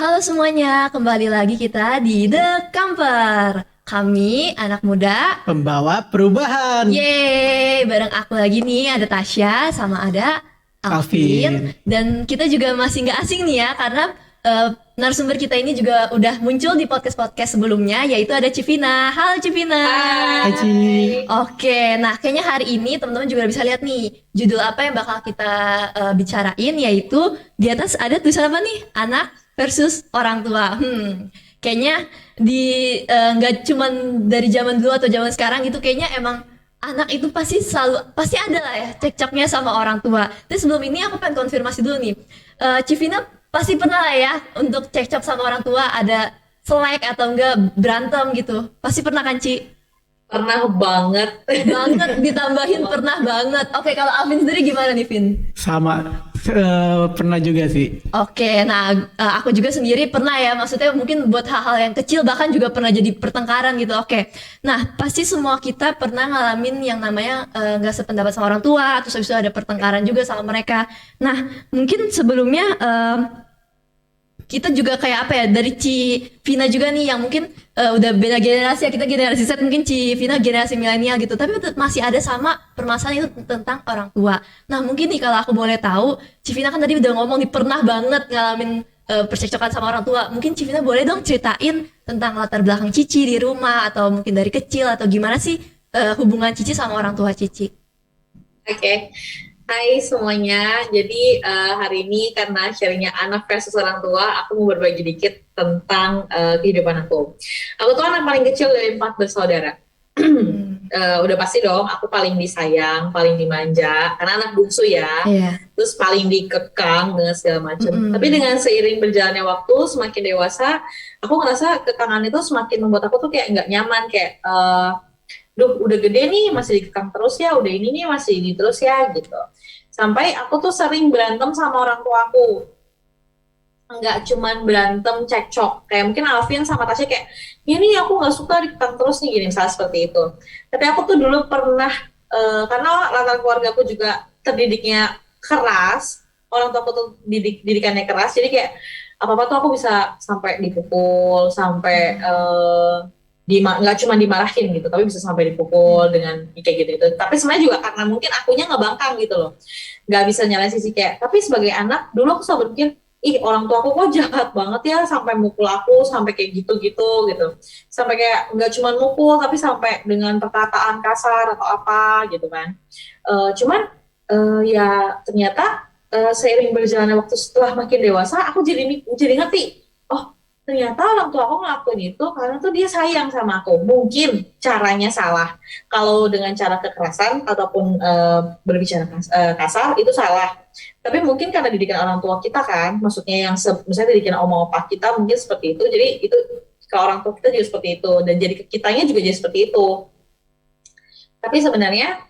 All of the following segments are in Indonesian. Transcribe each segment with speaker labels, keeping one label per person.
Speaker 1: Halo semuanya, kembali lagi kita di The Camper. Kami anak muda,
Speaker 2: Pembawa perubahan.
Speaker 1: yeay, bareng aku lagi nih ada Tasya sama ada Alvin.
Speaker 2: Alvin.
Speaker 1: Dan kita juga masih nggak asing nih ya, karena narasumber kita ini juga udah muncul di podcast-podcast sebelumnya, yaitu ada Civina. Halo Civina.
Speaker 2: Hai Ci.
Speaker 1: Oke, nah kayaknya hari ini teman-teman juga bisa lihat nih judul apa yang bakal kita bicarain, yaitu di atas ada tulisan apa nih? Anak versus orang tua. Kayaknya di nggak cuman dari zaman dulu atau zaman sekarang gitu, kayaknya emang anak itu pasti ada lah ya cekcoknya sama orang tua. Tapi sebelum ini aku pengen konfirmasi dulu nih, Civina pasti pernah lah ya untuk cekcok sama orang tua, ada selek atau enggak berantem gitu, pasti pernah kan Ci?
Speaker 3: Pernah banget.
Speaker 1: Banget ditambahin pernah banget. Oke, kalau Alvin sendiri gimana nih Vin?
Speaker 2: Sama pernah juga sih.
Speaker 1: Oke, nah aku juga sendiri pernah ya, maksudnya mungkin buat hal-hal yang kecil bahkan juga pernah jadi pertengkaran gitu. Oke, nah pasti semua kita pernah ngalamin yang namanya nggak sependapat sama orang tua, terus habis itu ada pertengkaran juga sama mereka. Nah, mungkin sebelumnya kita juga kayak apa ya, dari Ci Vina juga nih yang mungkin udah beda generasi ya, kita generasi Z, mungkin Ci Vina generasi milenial gitu, tapi masih ada sama permasalahan itu tentang orang tua. Nah mungkin nih kalau aku boleh tahu, Ci Vina kan tadi udah ngomong nih pernah banget ngalamin percekcokan sama orang tua. Mungkin Ci Vina boleh dong ceritain tentang latar belakang Cici di rumah, atau mungkin dari kecil, atau gimana sih hubungan Cici sama orang tua Cici.
Speaker 3: Oke. Hai semuanya. Jadi hari ini karena sharingnya anak versus orang tua, aku mau berbagi dikit tentang kehidupan aku. Aku tuh anak paling kecil dari 4 bersaudara. Udah pasti dong, aku paling disayang, paling dimanja, karena anak bungsu ya.
Speaker 1: Iya.
Speaker 3: Terus paling dikekang dengan segala macam. Tapi dengan seiring berjalannya waktu, semakin dewasa, aku ngerasa kekangan itu semakin membuat aku tuh kayak nggak nyaman, kayak duh udah gede nih masih dikekang terus ya, udah ini nih masih ini terus ya gitu. Sampai aku tuh sering berantem sama orang tua aku. Nggak cuman berantem cekcok, kayak mungkin Alvin sama Tasya kayak ini aku nggak suka dikekang terus nih gini, misalnya seperti itu. Tapi aku tuh dulu pernah karena latar keluarga aku juga terdidiknya keras, orang tua aku tuh didikannya keras, jadi kayak apa-apa tuh aku bisa sampai dipukul, sampai nggak cuma dimarahin gitu, tapi bisa sampai dipukul dengan kayak gitu. Tapi sebenarnya juga karena mungkin akunya ngebangkang gitu loh, nggak bisa nyalain sisi kayak. Tapi sebagai anak dulu aku selalu berpikir, ih orang tua aku kok jahat banget ya sampai mukul aku sampai kayak gitu-gitu gitu, sampai kayak nggak cuma mukul tapi sampai dengan perkataan kasar atau apa gitu kan. Cuman ya ternyata seiring berjalannya waktu setelah makin dewasa, aku jadi ngerti, oh ternyata orang tua aku ngelakuin itu karena tuh dia sayang sama aku. Mungkin caranya salah. Kalau dengan cara kekerasan ataupun berbicara kasar itu salah. Tapi mungkin karena didikan orang tua kita kan, maksudnya yang misalnya didikan oma opa kita mungkin seperti itu. Jadi itu ke orang tua kita juga seperti itu, dan jadi ke kitanya juga jadi seperti itu. Tapi sebenarnya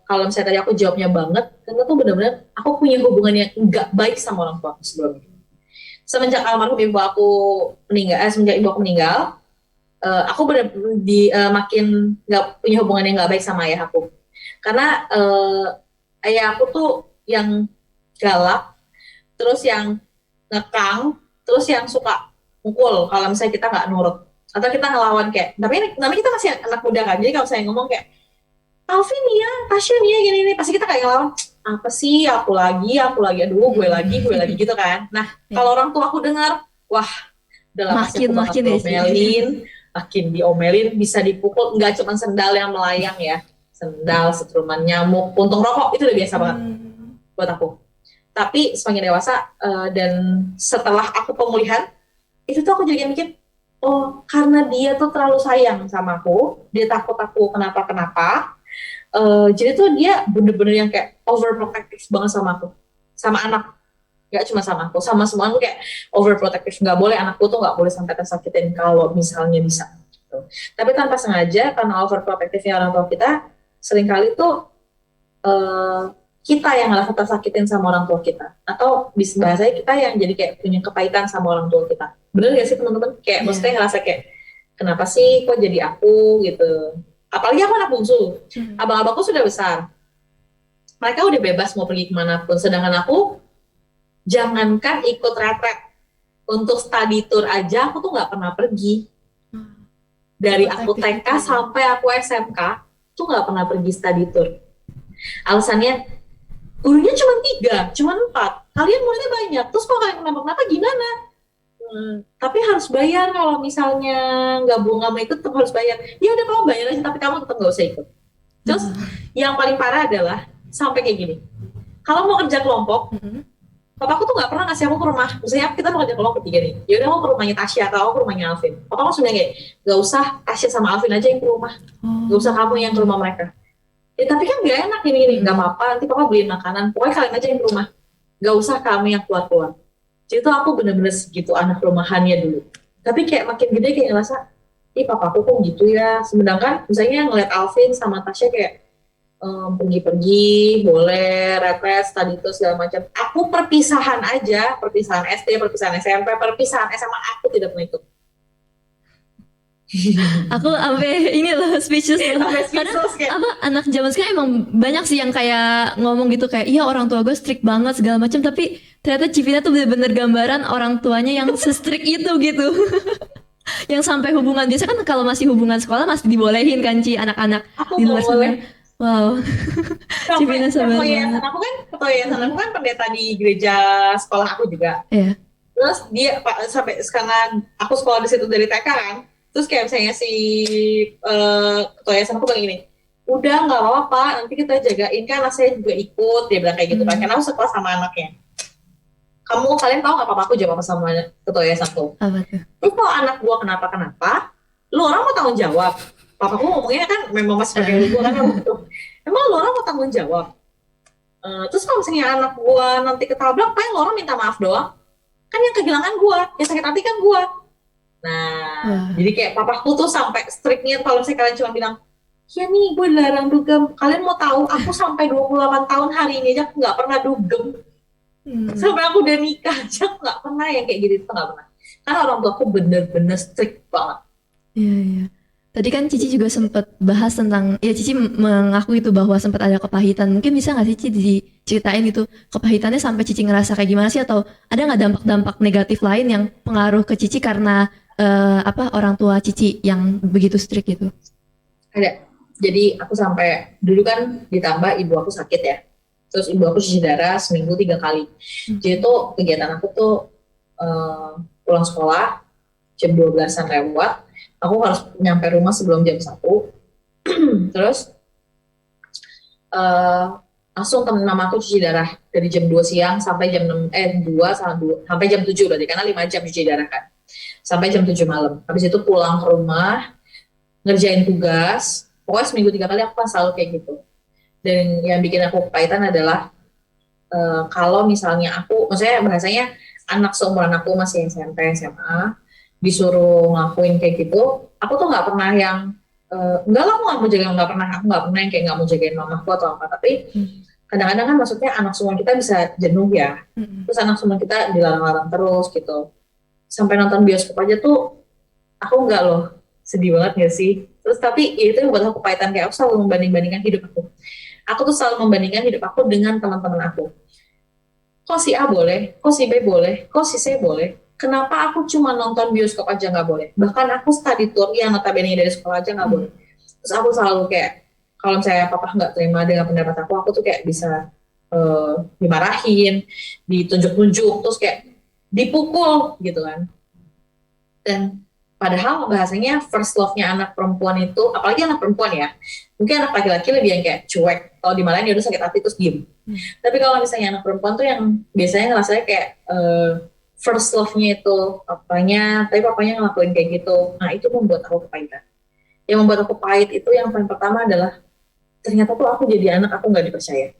Speaker 3: kalau misalnya tadi aku jawabnya banget, karena tuh benar-benar aku punya hubungan yang nggak baik sama orang tua aku sebelumnya. Semenjak almarhum ibu aku meninggal, semenjak ibu aku meninggal, aku makin nggak punya hubungan yang nggak baik sama ayah aku. Karena ayah aku tuh yang galak, terus yang ngekang, terus yang suka mukul kalau misalnya kita nggak nurut atau kita ngelawan kayak. Tapi namanya kita masih anak muda kan, jadi kalau saya ngomong kayak Alvin ya, Tasya nih ya, gini pasti kita kayak ngelawan, apa sih aku lagi, aduh gue lagi gitu kan. Nah kalau orang tua aku dengar, wah udah lama pasti aku bakal diomelin, makin diomelin, bisa dipukul, nggak cuma sendal yang melayang ya, sendal, setruman nyamuk, puntung rokok, itu udah biasa banget buat aku. Tapi semakin dewasa dan setelah aku pemulihan, itu tuh aku jadi mikir, oh karena dia tuh terlalu sayang sama aku, dia takut aku kenapa-kenapa. Jadi tuh dia bener-bener yang kayak overprotective banget sama aku, sama anak, nggak cuma sama aku, sama semua aku kayak overprotective, nggak boleh anakku tuh nggak boleh sampai tersakitin kalau misalnya bisa gitu. Tapi tanpa sengaja karena overprotective-nya orang tua kita, seringkali tuh kita yang ngerasa tersakitin sama orang tua kita, atau bahasanya kita yang jadi kayak punya kepahitan sama orang tua kita. Bener gak sih teman-teman? Kayak maksudnya ngerasa kayak kenapa sih kok jadi aku gitu. Apalagi aku anak bungsu, abang-abangku sudah besar, mereka udah bebas mau pergi kemanapun, sedangkan aku jangankan ikut retret, untuk study tour aja aku tuh nggak pernah pergi. Dari aku TK sampai aku SMK tuh nggak pernah pergi study tour. Alasannya gurunya cuma 3, cuma 4. Kalian muridnya banyak. Terus kalau kalian kenapa-kenapa gimana? Tapi harus bayar kalau misalnya nggak mau ikut tetap harus bayar. Ya udah kamu bayar aja tapi kamu tetap nggak usah ikut. Terus yang paling parah adalah sampai kayak gini. Kalau mau kerja kelompok, papaku tuh nggak pernah ngasih aku ke rumah. Misalnya kita mau kerja kelompok 3 nih. Ya udah aku ke rumahnya Tasya atau aku ke rumahnya Alvin. Papa langsung bilang kayak nggak usah Tasya sama Alvin aja yang ke rumah. Nggak usah kamu yang ke rumah mereka. Ya tapi kan gak enak ini nggak apa-apa. Nanti papa beliin makanan. Pokoknya kalian aja yang ke rumah. Nggak usah kami yang keluar-keluar. Jadi tuh aku bener-bener segitu anak rumahannya dulu. Tapi kayak makin gede kayak ngerasa, ih papaku kok gitu ya. Sedangkan misalnya ngeliat Alvin sama Tasya kayak pergi-pergi, boleh, repet, study tour segala macam. Aku perpisahan aja, perpisahan SD, perpisahan SMP, perpisahan SMA aku tidak pernah ikut.
Speaker 1: Aku sampai ini loh speechless loh. Karena apa anak zaman sekarang emang banyak sih yang kayak ngomong gitu kayak iya orang tua gue strict banget segala macam, tapi ternyata Civita tuh bener-bener gambaran orang tuanya yang se-strict itu gitu. Yang sampai hubungan biasa kan kalau masih hubungan sekolah masih dibolehin kan Ci anak-anak di luar sana. Wow.
Speaker 3: Sampai ketua yayasan aku kan pendeta di gereja sekolah aku juga.
Speaker 1: Iya.
Speaker 3: Terus dia sampai sekarang aku sekolah di situ dari TK kan. Terus kayak misalnya si ketua yayasan aku bilang gini, udah nggak apa-apa, nanti kita jagain kan anak saya juga ikut, dia bilang kayak gitu kan, karena aku sekolah sama anaknya. Kalian tahu nggak papaku jawab apa sama ketua yayasan tuh?
Speaker 1: Apa tuh?
Speaker 3: Lu kalau anak gua kenapa-kenapa, lu orang mau tanggung jawab. Papaku ngomongnya kan memang masih pakai gua kan gitu. Emang lu orang mau tanggung jawab. Terus kalau misalnya anak gua nanti ketabrak, paling lu orang minta maaf doang. Kan yang kehilangan gua, yang sakit hati kan gua. Nah, jadi kayak papaku tuh sampai striknya kalau misalnya kalian cuma bilang, ya nih gue dilarang dugem. Kalian mau tahu, aku sampai 28 tahun hari ini aja nggak pernah dugem. Sampai aku udah nikah aja nggak pernah yang kayak gitu, nggak pernah. Karena orang tua aku bener-bener strict banget.
Speaker 1: Iya, iya. Tadi kan Cici juga sempat bahas tentang, ya Cici mengaku itu bahwa sempat ada kepahitan. Mungkin bisa nggak sih Cici diceritain gitu kepahitannya sampai Cici ngerasa kayak gimana sih, atau ada nggak dampak-dampak negatif lain yang pengaruh ke Cici karena orang tua Cici yang begitu strict gitu?
Speaker 3: Ada. Jadi aku sampai dulu kan ditambah ibu aku sakit ya. Terus ibu aku cuci darah seminggu 3 kali. Jadi tuh kegiatan aku tuh pulang sekolah jam 12-an lewat. Aku harus nyampe rumah sebelum jam 1. Terus langsung temen mama aku cuci darah dari jam 2 siang sampai jam 2 sampai jam 7 berarti, karena 5 jam cuci darah kan. Sampai jam 7 malam. Habis itu pulang ke rumah, ngerjain tugas. Pokoknya seminggu 3 kali aku kan selalu kayak gitu. Dan yang bikin aku kepahitan adalah kalau misalnya maksudnya bahasanya anak seumuran aku masih SMP, SMA, disuruh ngakuin kayak gitu, aku tuh nggak pernah yang enggak lah, aku nggak mau jagain, aku nggak pernah yang kayak nggak mau jagain mamaku atau apa. Tapi kadang-kadang kan maksudnya anak semua kita bisa jenuh ya. Terus anak semua kita dilarang-larang terus gitu. Sampai nonton bioskop aja tuh aku nggak loh, sedih banget gak sih? Terus tapi ya itu yang buat aku kepahitan, kayak aku selalu membanding-bandingkan hidup aku. Aku tuh selalu membandingkan hidup aku dengan teman-teman aku. Kok si A boleh, kok si B boleh, kok si C boleh. Kenapa aku cuma nonton bioskop aja nggak boleh? Bahkan aku study tour yang notabene dari sekolah aja nggak boleh. Terus aku selalu kayak, kalau misalnya papa nggak terima dengan pendapat aku tuh kayak bisa dimarahin, ditunjuk-tunjuk, terus kayak dipukul gitu kan. Dan padahal bahasanya first love-nya anak perempuan itu, apalagi anak perempuan ya, mungkin anak laki-laki lebih yang kayak cuek, kalau dimarahin dia udah sakit hati terus diem. Tapi kalau misalnya anak perempuan tuh yang biasanya ngerasanya kayak first love-nya itu papanya, tapi papanya ngelakuin kayak gitu. Nah itu membuat aku kepahitan. Yang membuat aku pahit itu yang paling pertama adalah ternyata tuh aku jadi anak aku nggak dipercaya.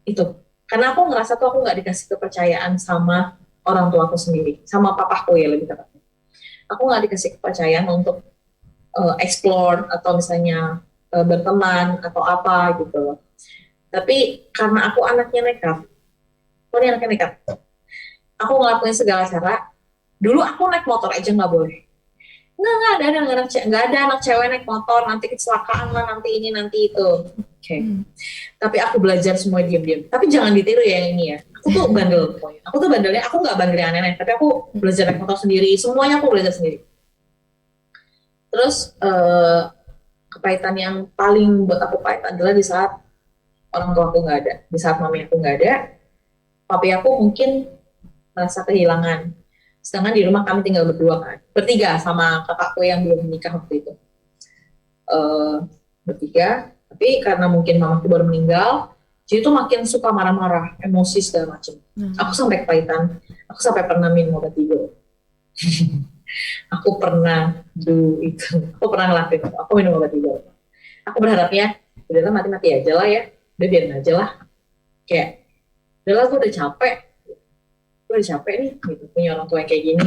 Speaker 3: Itu karena aku ngerasa tuh aku nggak dikasih kepercayaan sama orang tua aku sendiri, sama papaku ya lebih tepatnya. Aku nggak dikasih kepercayaan untuk explore atau misalnya berteman atau apa gitu. Tapi karena aku anaknya nekat, aku ngelakuin segala cara. Dulu aku naik motor aja nggak boleh. Nggak ada anak cewek naik motor, nanti kecelakaan lah, nanti ini nanti itu. Oke. Tapi aku belajar semua diam-diam. Tapi jangan ditiru ya yang ini ya. Aku tuh bandel pokoknya. Aku tuh bandelnya, aku nggak bandel yang aneh-aneh, tapi aku belajar naik motor sendiri, semuanya aku belajar sendiri. Terus kepahitan yang paling buat aku pahit adalah di saat orang tua aku nggak ada, di saat mami aku nggak ada, papi aku mungkin merasa kehilangan. Sedangkan di rumah kami tinggal berdua kan, bertiga sama kakakku yang belum menikah waktu itu. Bertiga, tapi karena mungkin mamaku baru meninggal, jadi itu makin suka marah-marah, emosi segala macam. Aku sampai kepahitan, aku sampai pernah minum obat tidur. Aku pernah itu, aku pernah ngelakuin itu, aku minum obat tidur. Aku berharapnya, udahlah mati-mati aja lah ya, udah biarin aja lah. Kayak, udahlah gue udah capek nih, gitu, punya orang tua yang kayak gini.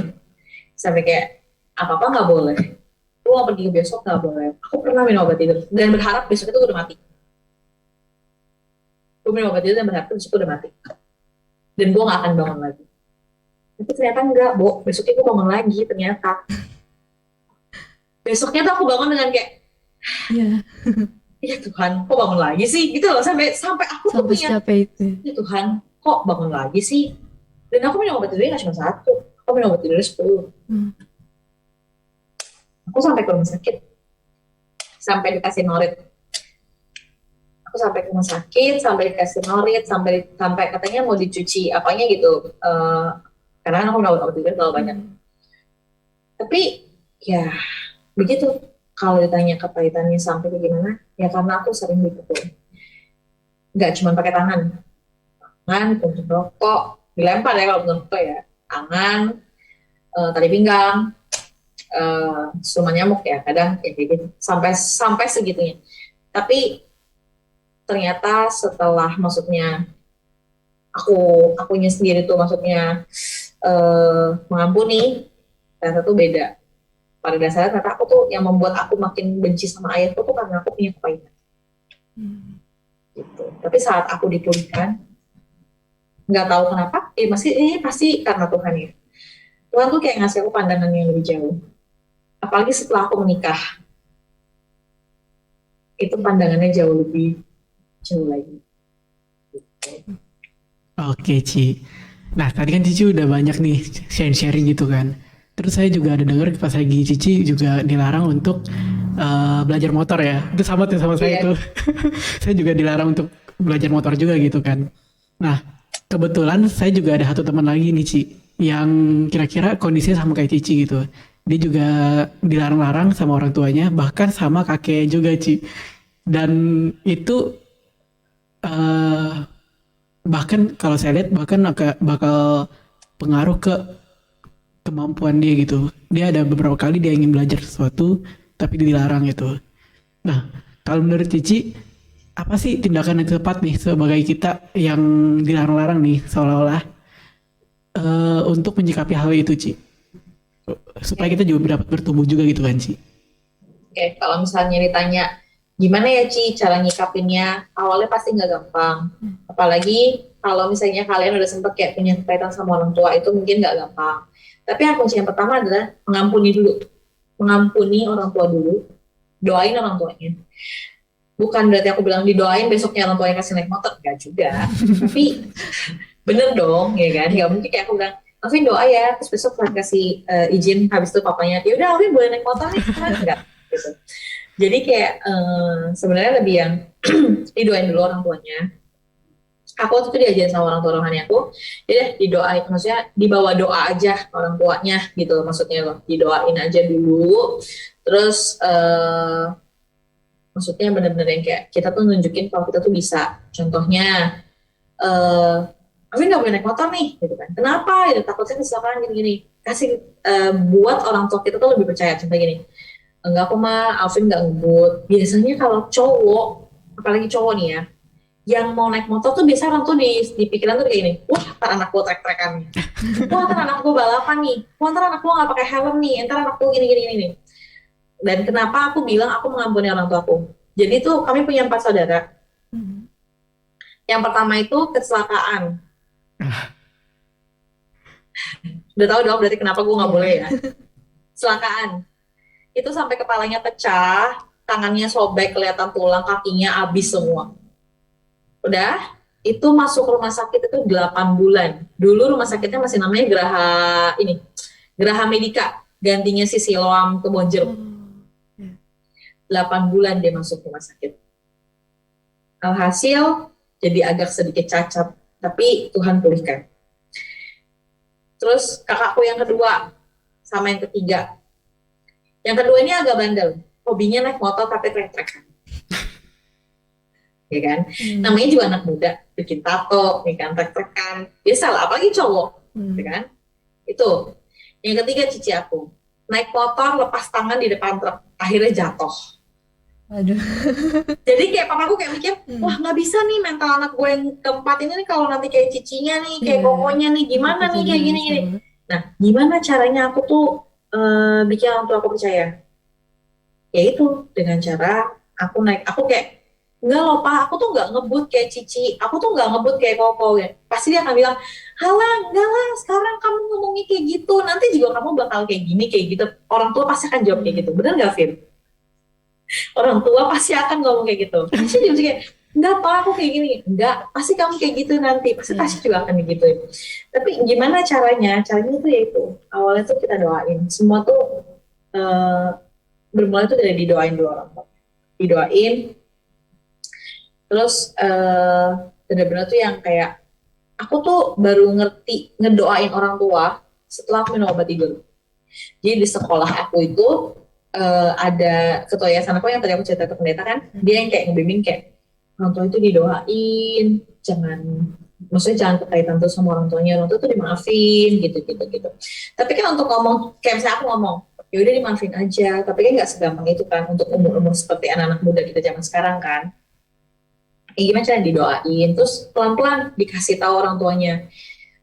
Speaker 3: Sampai kayak, apa-apa nggak boleh. Gue mau pergi besok nggak boleh. Aku pernah minum obat tidur, dan berharap besok itu gue udah mati. Gue minum obat tidur dan berharap besok gue udah mati. Dan gue nggak akan bangun lagi. Tapi ternyata enggak, Bo. Besoknya gue bangun lagi, ternyata. Besoknya tuh aku bangun dengan kayak,
Speaker 1: Iya.
Speaker 3: ya Tuhan, kok bangun lagi sih? Gitu loh, sampai aku tuh
Speaker 1: Sampai
Speaker 3: punya,
Speaker 1: secapek itu.
Speaker 3: ya Tuhan, kok bangun lagi sih? Dan aku minum obat tidurnya nggak cuma satu, aku minum obat tidurnya 10. Aku sampai ke rumah sakit, sampai dikasih norit. Aku sampai ke rumah sakit, sampai dikasih norit, sampai katanya mau dicuci apanya gitu. Karena kan aku minum obat tidur terlalu banyak. Tapi ya begitu. Kalau ditanya kepahitannya sampai bagaimana, ya karena aku sering dipukul. Nggak cuma pakai tangan, puntung rokok, dilempar ya kalau puntung rokok ya, tangan, tali pinggang, siluman nyamuk ya kadang kayak gitu, sampai segitunya. Tapi ternyata setelah maksudnya akunya sendiri tuh maksudnya mengampuni, ternyata tuh beda. Pada dasarnya ternyata aku tuh yang membuat aku makin benci sama ayahku tuh karena aku punya kepahitan. Gitu. Tapi saat aku dipulihkan, nggak tahu kenapa, ini pasti karena Tuhan ya. Tuhan tuh kayak ngasih aku pandangan yang lebih jauh. Apalagi setelah aku menikah, itu pandangannya jauh lagi. Gitu.
Speaker 2: Oke, Ci. Nah, tadi kan Cici udah banyak nih sharing gitu kan. Terus saya juga ada dengar pas lagi Cici juga dilarang untuk belajar motor ya. Itu sama tuh sama saya tuh. Saya juga dilarang untuk belajar motor juga gitu kan. Nah, kebetulan saya juga ada satu teman lagi nih, Ci, yang kira-kira kondisinya sama kayak Cici gitu. Dia juga dilarang-larang sama orang tuanya, bahkan sama kakek juga, Ci. Dan itu bahkan kalau saya lihat bahkan bakal pengaruh ke kemampuan dia gitu. Dia ada beberapa kali dia ingin belajar sesuatu tapi dilarang gitu. Nah, kalau menurut Cici, apa sih tindakan yang tepat nih sebagai kita yang dilarang-larang nih seolah-olah untuk menyikapi hal itu, Ci? Supaya kita juga dapat bertumbuh juga gitu kan, Ci?
Speaker 3: Oke, kalau misalnya ditanya gimana ya Ci cara nyikapinnya, awalnya pasti nggak gampang. Apalagi kalau misalnya kalian udah sempet kayak punya kepahitan sama orang tua, itu mungkin nggak gampang. Tapi yang kunci yang pertama adalah mengampuni dulu. Mengampuni orang tua dulu, doain orang tuanya. Bukan berarti aku bilang didoain besoknya orang tuanya kasih naik motor, enggak juga. Tapi bener dong, ya kan? Nggak mungkin kayak aku bilang, Alvin doa ya, terus besok saya kasih izin, habis itu papanya, ya udah Alvin boleh naik motor nih, kan? Enggak. Gitu. Jadi kayak sebenarnya lebih yang didoain dulu orang tuanya. Aku waktu itu diajarin sama orang tua rohani aku, jadi didoain, maksudnya dibawa doa aja orang tuanya gitu, maksudnya loh, didoain aja dulu, terus maksudnya bener-bener yang kayak kita tuh nunjukin kalau kita tuh bisa, contohnya, aku nggak boleh naik motor nih, gitu kan, kenapa? Gitu, takutnya kecelakaan gini-gini, kasih buat orang tua kita tuh lebih percaya, contoh gini, enggak kok mah, Alvin nggak ngebut, biasanya kalau cowok, apalagi cowok nih ya, yang mau naik motor tuh biasa orang tuh di pikiran tuh kayak gini, wah ntar anak gue trek-trekan nih, wah ntar anak gue balapan nih, wah ntar anak gue nggak pakai helm nih, ntar anak gue gini. Dan kenapa aku bilang aku mengampuni orang tua aku? Jadi tuh kami punya 4 saudara. Yang pertama itu kecelakaan. Udah tahu dong berarti kenapa gue nggak boleh ya? Kecelakaan. Itu sampai kepalanya pecah, tangannya sobek, kelihatan tulang, kakinya habis semua. Udah, itu masuk rumah sakit itu 8 bulan. Dulu rumah sakitnya masih namanya Geraha Medika, gantinya si Siloam Kebonjeruk. 8 bulan dia masuk rumah sakit. Alhasil jadi agak sedikit cacat, tapi Tuhan pulihkan. Terus kakakku yang kedua sama yang ketiga. Yang kedua ini agak bandel, hobinya naik motor tapi trek-trekan. Ya kan? Namanya juga anak muda, bikin tato, ya kan, trek-trekan. Biasalah, apalagi cowok, ya kan? Itu. Yang ketiga cici aku, naik motor lepas tangan di depan truk, akhirnya jatuh.
Speaker 1: Aduh.
Speaker 3: Jadi kayak papaku kayak mikir, wah nggak bisa nih mental anak gue yang keempat ini nih kalau nanti kayak cicinya nih, kayak kokonya nih, gimana nih kayak gini. Nah, gimana caranya aku tuh bikin orang tua aku percaya? Yaitu dengan cara aku kayak enggak loh pak, aku tuh nggak ngebut kayak cici, aku tuh nggak ngebut kayak koko ya. Pasti dia akan bilang, halah enggak lah, sekarang kamu ngomongnya kayak gitu, nanti juga kamu bakal kayak gini kayak gitu. Orang tua pasti akan jawab kayak gitu, bener nggak Fir? Orang tua pasti akan ngomong kayak gitu. Pasti dia kayak, enggak pak, aku kayak gini, enggak, pasti kamu kayak gitu nanti, pasti juga akan begitu. Tapi gimana caranya? Caranya itu yaitu awalnya tuh kita doain. Semua tuh bermula tuh dari didoain dulu orang tua, didoain. Terus benar-benar tuh yang kayak aku tuh baru ngerti ngedoain orang tua setelah aku minum obat tidur. Jadi di sekolah aku itu ada ketua yayasan aku yang tadi aku cerita ke pendeta kan, dia yang kayak ngebimbing kayak orang tua itu didoain, maksudnya jangan kekaitan tuh sama orang tuanya, orang tua tuh dimaafin gitu. Tapi kan untuk ngomong kayak misalnya aku ngomong, ya udah dimaafin aja, tapi kan nggak segampang itu kan untuk umur-umur seperti anak-anak muda kita zaman sekarang kan. Gimana cara didoain, terus pelan-pelan dikasih tahu orang tuanya,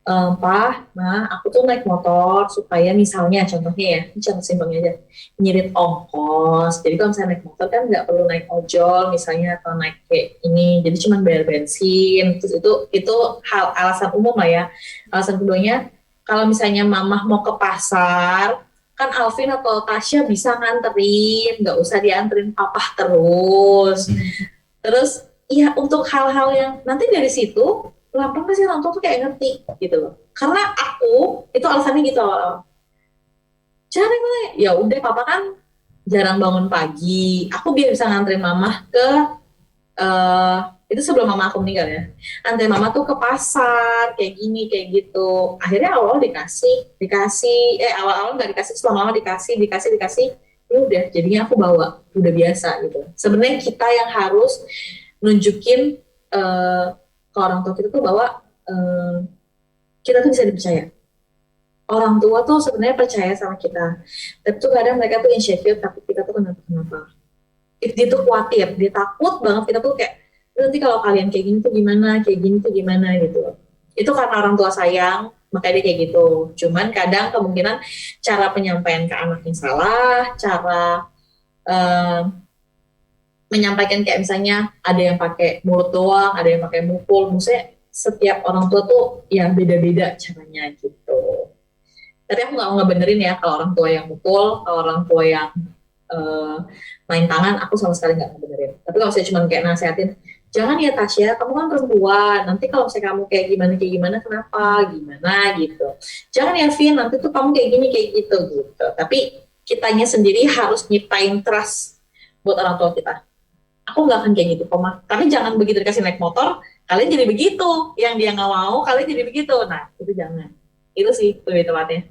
Speaker 3: Pak, Ma, aku tuh naik motor supaya misalnya contohnya ya, ini contoh simpelnya aja, nyirit ongkos. Jadi kalau misalnya naik motor kan nggak perlu naik ojol misalnya atau naik kayak ini, jadi cuma bayar bensin. Terus itu alasan umum lah ya. Alasan keduanya, kalau misalnya mamah mau ke pasar, kan Alvin atau Tasya bisa nganterin, nggak usah dianterin papa terus. Terus ya untuk hal-hal yang nanti dari situ pelan-pelan pasti orang tua tuh kayak ngerti gitu loh. Karena aku itu alasannya gitu awal-awal. Jangan ya udah papa kan jarang bangun pagi. Aku biar bisa nganterin mama ke itu sebelum mama aku meninggal ya. Anterin mama tuh ke pasar kayak gini kayak gitu. Akhirnya awal dikasih awal-awal nggak dikasih, setelah mama dikasih. Ya udah jadinya aku bawa, udah biasa gitu. Sebenarnya kita yang harus nunjukin ke orang tua kita tuh bahwa kita tuh bisa dipercaya. Orang tua tuh sebenarnya percaya sama kita, tapi tuh kadang mereka tuh insecure, tapi kita tuh kenapa? Dia tuh khawatir, dia takut banget kita tuh kayak nanti kalau kalian kayak gini tuh gimana gitu. Itu karena orang tua sayang, makanya dia kayak gitu. Cuman kadang kemungkinan cara penyampaian ke anaknya salah, cara menyampaikan kayak misalnya ada yang pakai mulut doang, ada yang pakai mukul. Maksudnya setiap orang tua tuh ya beda-beda caranya gitu. Tapi aku nggak mau ngebenerin ya kalau orang tua yang mukul, kalau orang tua yang main tangan, aku sama sekali nggak ngebenerin. Tapi kalau saya cuma kayak nasehatin, jangan ya Tasya, kamu kan perempuan, nanti kalau misalnya kamu kayak gimana, kenapa, gimana gitu. Jangan ya Vin, nanti tuh kamu kayak gini, kayak gitu. Tapi kitanya sendiri harus nyiptain trust buat orang tua kita. Aku nggak akan kayak gitu, Koma. Tapi jangan begitu dikasih naik motor, kalian jadi begitu. Yang dia nggak mau, kalian jadi begitu. Nah, itu jangan. Itu sih lebih tepatnya.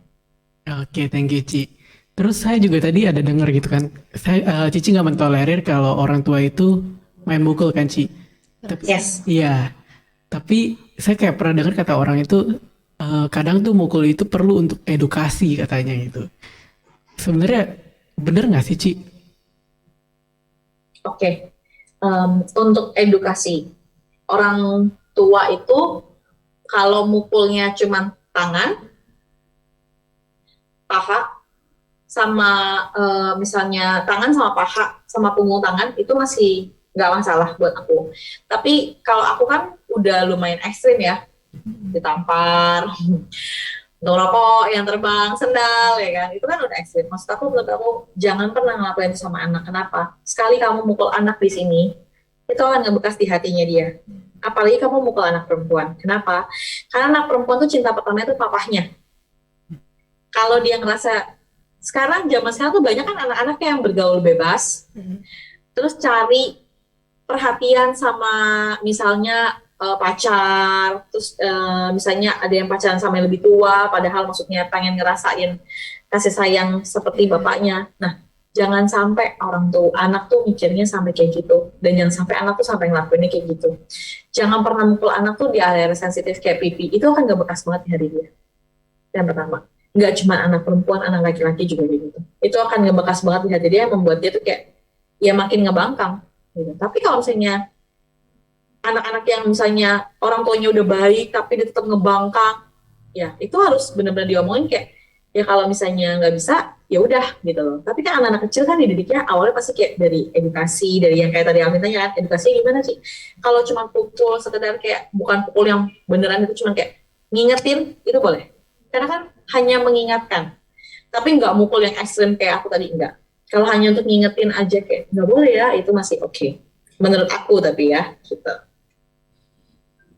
Speaker 2: Oke, thank you Ci. Terus saya juga tadi ada dengar gitu kan, Cici nggak mentolerir kalau orang tua itu main mukul kan Ci.
Speaker 3: Yes.
Speaker 2: Iya, tapi saya kayak pernah dengar kata orang itu kadang tuh mukul itu perlu untuk edukasi katanya gitu. Sebenarnya bener nggak sih Ci?
Speaker 3: Oke. Untuk edukasi orang tua itu kalau mukulnya cuma tangan, paha, sama misalnya tangan sama paha sama punggung tangan itu masih nggak masalah buat aku. Tapi kalau aku kan udah lumayan ekstrim ya, ditampar, rokok yang terbang, sendal, ya kan, itu kan udah ekstrim. Menurut aku jangan pernah ngelakuin itu sama anak. Kenapa? Sekali kamu mukul anak di sini, itu akan ngebekas di hatinya dia. Apalagi kamu mukul anak perempuan. Kenapa? Karena anak perempuan tuh cinta pertama itu papahnya. Kalau dia ngerasa, sekarang zaman sekarang tuh banyak kan anak-anak yang bergaul bebas, terus cari perhatian sama misalnya pacar, terus misalnya ada yang pacaran sama yang lebih tua, padahal maksudnya pengen ngerasain kasih sayang seperti bapaknya. Nah, jangan sampai orang tuh anak tuh mikirnya sampai kayak gitu, dan jangan sampai anak tuh sampai ngelakuinnya kayak gitu. Jangan pernah mukul anak tuh di area sensitif kayak pipi, itu akan gak bekas banget di hari dia. Yang pertama, nggak cuma anak perempuan, anak laki-laki juga kayak gitu. Itu akan ngebekas banget di hati dia, membuat dia tuh kayak ya makin ngebangkang. Gitu. Tapi kalau misalnya anak-anak yang misalnya orang tuanya udah baik tapi dia tetap ngebangkang, ya itu harus benar-benar diomongin kayak ya kalau misalnya nggak bisa ya udah gitu loh. Tapi kan anak-anak kecil kan dididiknya awalnya pasti kayak dari edukasi, dari yang kayak tadi Alvin tanya kan, edukasi gimana sih? Kalau cuma pukul sekedar kayak bukan pukul yang beneran, itu cuma kayak ngingetin, itu boleh. Karena kan hanya mengingatkan, tapi nggak mukul yang ekstrim kayak aku tadi, enggak. Kalau hanya untuk ngingetin aja kayak nggak boleh ya, itu masih oke. Menurut aku tapi ya gitu.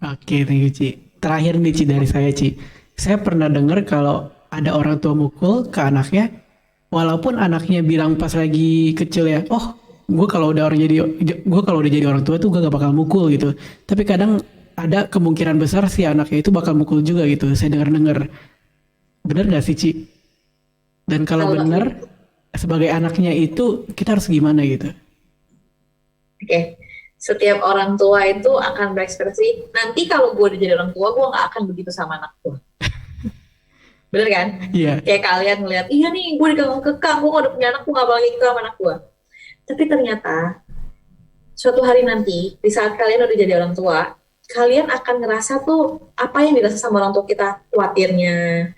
Speaker 2: Oke, thank you Ci. Terakhir nih Ci dari saya Ci. Saya pernah dengar kalau ada orang tua mukul ke anaknya, walaupun anaknya bilang pas lagi kecil ya, oh gue kalau udah jadi orang tua tuh gue gak bakal mukul gitu. Tapi kadang ada kemungkinan besar si anaknya itu bakal mukul juga gitu. Saya dengar-dengar. Bener gak sih Ci? Dan kalau
Speaker 3: Kalau
Speaker 2: bener, sebagai anaknya itu kita harus gimana gitu?
Speaker 3: Oke, setiap orang tua itu akan berekspresi. Nanti kalau gue udah jadi orang tua, gue nggak akan begitu sama anak gue. Bener kan?
Speaker 2: Iya.
Speaker 3: Kayak kalian ngeliat, iya nih gue dikekang, gue udah punya anak, gue nggak balik ke sama anak gue. Tapi ternyata suatu hari nanti, di saat kalian udah jadi orang tua, kalian akan ngerasa tuh apa yang dirasa sama orang tua kita, khawatirnya,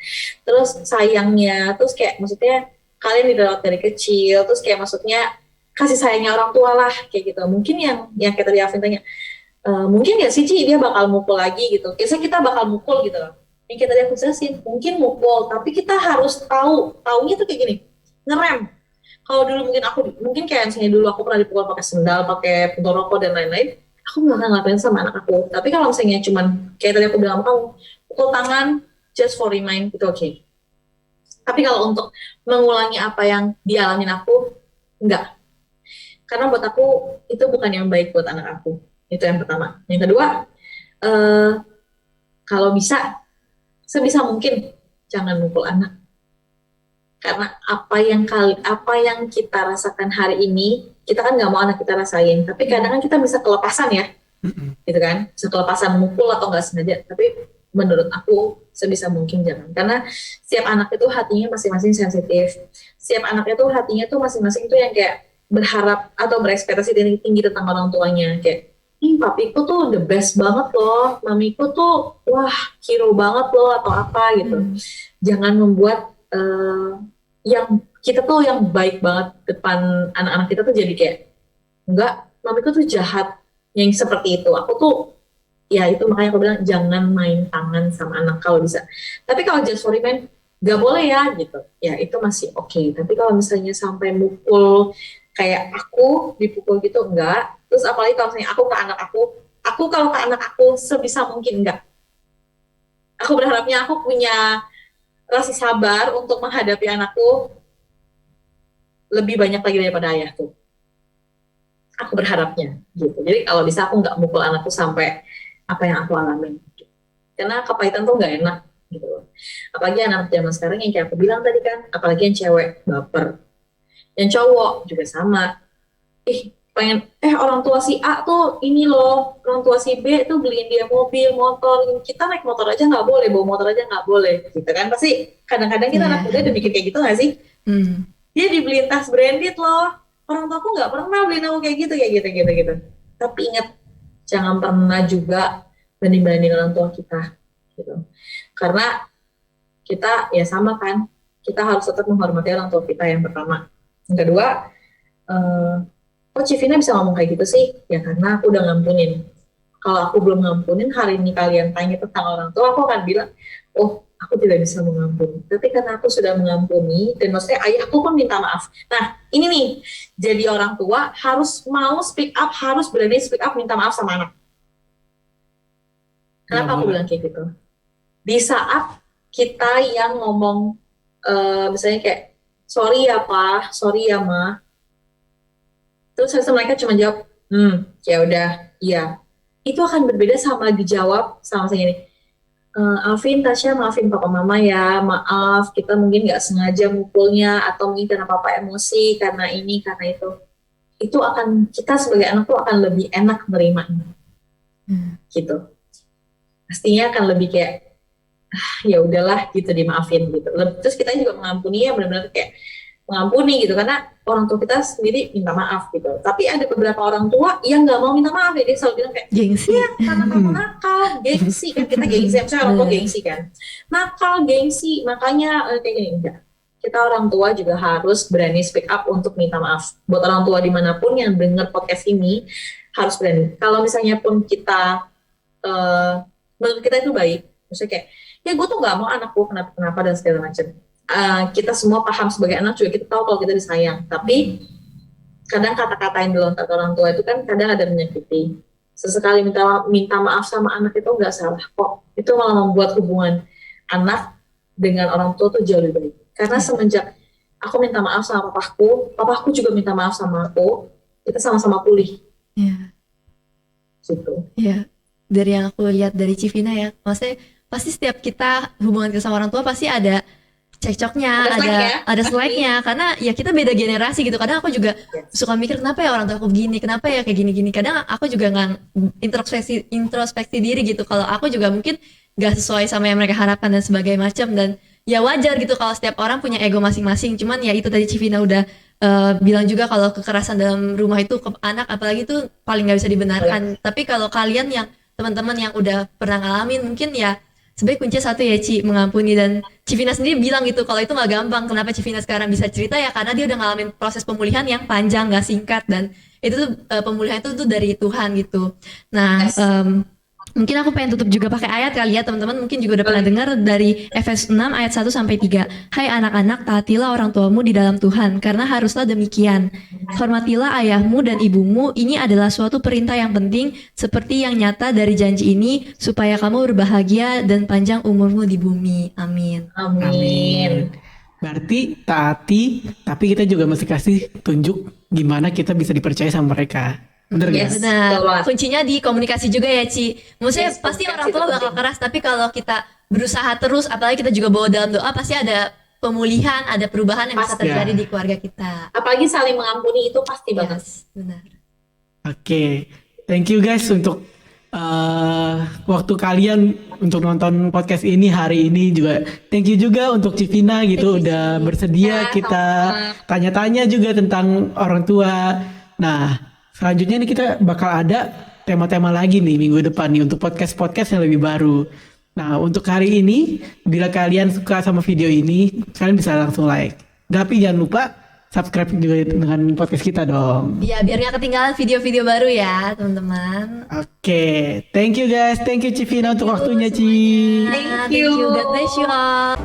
Speaker 3: terus sayangnya, terus kayak maksudnya kalian dirawat dari kecil, terus kayak maksudnya kasih sayangnya orang tua lah kayak gitu. Mungkin yang kayak tadi Alvin tanya, mungkin ya sih Ci dia bakal mukul lagi gitu. Biasanya kita bakal mukul gitu loh. Yang kita tadi aku jelasin, mungkin mukul, tapi kita harus taunya tuh kayak gini, ngerem. Kalau dulu mungkin kayak misalnya dulu aku pernah dipukul pakai sendal, pakai puntung rokok dan lain-lain, aku nggak akan ngelakuin sama anak aku. Tapi kalau misalnya cuman kayak tadi aku bilang sama kamu, pukul tangan just for remind, itu oke. Tapi kalau untuk mengulangi apa yang dialamin aku, enggak. Karena buat aku itu bukan yang baik buat anak aku. Itu yang pertama. Yang kedua, kalau bisa sebisa mungkin jangan mukul anak. Karena apa yang kita rasakan hari ini, kita kan nggak mau anak kita rasain. Tapi kadang kan kita bisa kelepasan ya, gitu kan? Bisa kelepasan mukul atau nggak sengaja. Tapi menurut aku sebisa mungkin jangan. Karena setiap anak itu hatinya masing-masing sensitif. Setiap anak itu hatinya tuh masing-masing tuh yang kayak berharap atau berekspektasi tinggi tentang orang tuanya, kayak papiku tuh the best banget loh, mamiku tuh wah hero banget loh atau apa gitu. Jangan membuat yang kita tuh yang baik banget depan anak-anak kita tuh jadi kayak enggak, mamiku tuh jahat, yang seperti itu. Aku tuh ya itu makanya aku bilang jangan main tangan sama anak kalau bisa. Tapi kalau just for revenge nggak boleh ya gitu, ya itu masih oke. Tapi kalau misalnya sampai mukul kayak aku dipukul gitu enggak. Terus apalagi kalau misalnya aku ke anak aku kalau ke anak aku sebisa mungkin enggak. Aku berharapnya aku punya rasa sabar untuk menghadapi anakku lebih banyak lagi daripada ayahku. Aku berharapnya gitu. Jadi kalau bisa aku nggak mukul anakku sampai apa yang aku alamin. Gitu. Karena kepahitan tuh nggak enak gitu. Apalagi anak zaman sekarang yang kayak aku bilang tadi kan, apalagi yang cewek baper. Yang cowok juga sama. Pengen orang tua si A tuh ini loh, orang tua si B tuh beliin dia mobil, motor. Kita naik motor aja nggak boleh, bawa motor aja nggak boleh, gitu kan? Pasti kadang-kadang kita anak muda udah mikir kayak gitu nggak sih? Dia dibeliin tas branded loh. Orang tua aku nggak pernah beliin aku kayak gitu, gitu. Tapi ingat, jangan pernah juga banding-banding orang tua kita, gitu. Karena kita ya sama kan, kita harus tetap menghormati orang tua kita yang pertama. Yang kedua, kok Civina bisa ngomong kayak gitu sih? Ya karena aku udah ngampunin. Kalau aku belum ngampunin, hari ini kalian tanya tentang orang tua, aku akan bilang, oh aku tidak bisa mengampuni. Tapi karena aku sudah mengampuni, dan maksudnya ayahku pun minta maaf. Nah ini nih, jadi orang tua harus mau speak up, harus berani speak up minta maaf sama anak. Kenapa aku
Speaker 2: boleh.
Speaker 3: bilang kayak gitu? Di saat kita yang ngomong, misalnya kayak, sorry ya Pak, sorry ya Ma, terus habis itu mereka cuma jawab, ya udah, iya. Itu akan berbeda sama dijawab sama saya gini, Alvin, Tasya, maafin papa mama ya, maaf, kita mungkin nggak sengaja mukulnya, atau mungkin karena papa emosi, karena ini, karena itu. Itu akan, kita sebagai anak tuh akan lebih enak menerimanya, gitu. Pastinya akan lebih kayak, ya udahlah gitu, dimaafin gitu. Terus kita juga mengampuni ya, benar-benar kayak mengampuni gitu, karena orang tua kita sendiri minta maaf gitu. Tapi ada beberapa orang tua yang nggak mau minta maaf, jadi selalu bilang kayak,
Speaker 1: Gengsi.
Speaker 3: iya karena kamu nakal, gengsi kan, kita gengsi, misalnya orang tua gengsi kan, nakal, gengsi, makanya kayak gini. Enggak, kita orang tua juga harus berani speak up untuk minta maaf. Buat orang tua dimanapun yang dengar podcast ini, harus berani. Kalau misalnya pun kita menurut kita itu baik, maksudnya kayak, ya gue tuh nggak mau anak gue kenapa-kenapa dan segala macam. Kita semua paham sebagai anak juga, kita tahu kalau kita disayang, tapi kadang kata-kata yang dilontarkan orang tua itu kan kadang ada menyakiti. Sesekali minta maaf sama anak itu nggak salah kok, itu malah membuat hubungan anak dengan orang tua tuh jauh lebih baik. Karena semenjak aku minta maaf sama papaku juga minta maaf sama aku, kita sama-sama pulih
Speaker 1: Iya.
Speaker 3: gitu.
Speaker 1: Iya. Dari yang aku lihat dari Civina ya, maksudnya pasti setiap kita hubungan kita sama orang tua pasti ada cekcoknya,
Speaker 3: Ada slack ya,
Speaker 1: ada slacknya, karena ya kita beda generasi gitu. Kadang aku juga suka mikir kenapa ya orang tua aku begini, kenapa ya kayak gini-gini. Kadang aku juga nggak introspeksi diri gitu. Kalau aku juga mungkin nggak sesuai sama yang mereka harapkan dan sebagainya macam, dan ya wajar gitu kalau setiap orang punya ego masing-masing. Cuman ya itu tadi Civina udah bilang juga kalau kekerasan dalam rumah itu ke anak apalagi itu paling nggak bisa dibenarkan. Tapi kalau kalian yang teman-teman yang udah pernah ngalamin mungkin ya sebenarnya kuncinya satu ya Ci, mengampuni. Dan Civina sendiri bilang gitu kalau itu nggak gampang. Kenapa Civina sekarang bisa cerita ya karena dia udah ngalamin proses pemulihan yang panjang, nggak singkat, dan itu tuh pemulihan itu tuh dari Tuhan gitu. Nah,
Speaker 3: Yes.
Speaker 1: mungkin aku pengen tutup juga pakai ayat kali ya, teman-teman mungkin juga udah pernah dengar dari Efesus 6 ayat 1 sampai 3. Hai anak-anak, taatilah orang tuamu di dalam Tuhan, karena haruslah demikian. Hormatilah ayahmu dan ibumu, ini adalah suatu perintah yang penting seperti yang nyata dari janji ini, supaya kamu berbahagia dan panjang umurmu di bumi. Amin.
Speaker 3: Amin.
Speaker 2: Berarti taati, tapi kita juga mesti kasih tunjuk gimana kita bisa dipercaya sama mereka. Bener gak?
Speaker 3: Yes. Betul
Speaker 1: Benar.
Speaker 3: banget.
Speaker 1: Kuncinya di komunikasi juga ya, Ci. Maksudnya
Speaker 3: Yes,
Speaker 1: pasti
Speaker 3: komunikasi
Speaker 1: orang tua
Speaker 3: itu
Speaker 1: bakal
Speaker 3: penting.
Speaker 1: keras, tapi kalau kita berusaha terus, apalagi kita juga bawa dalam doa, pasti ada pemulihan, ada perubahan yang bisa
Speaker 3: Pasti.
Speaker 1: terjadi
Speaker 2: Ya.
Speaker 1: di keluarga kita.
Speaker 3: Apalagi saling mengampuni itu pasti banget.
Speaker 1: Yes, benar.
Speaker 2: Oke, thank you guys untuk waktu kalian untuk nonton podcast ini hari ini juga. Thank you juga untuk Civina gitu
Speaker 1: Thank you,
Speaker 2: udah
Speaker 1: Ci.
Speaker 2: bersedia
Speaker 3: Ya,
Speaker 2: kita
Speaker 3: sama-sama.
Speaker 2: tanya-tanya juga tentang orang tua. Nah, selanjutnya nih kita bakal ada tema-tema lagi nih minggu depan nih untuk podcast-podcast yang lebih baru. Nah, untuk hari ini bila kalian suka sama video ini, kalian bisa langsung like. Tapi jangan lupa subscribe juga dengan podcast kita dong.
Speaker 1: Ya, biar nggak ketinggalan video-video baru ya, teman-teman.
Speaker 2: Oke, thank you guys, thank you Civina untuk waktunya Ci.
Speaker 3: Thank you.
Speaker 1: God bless you all.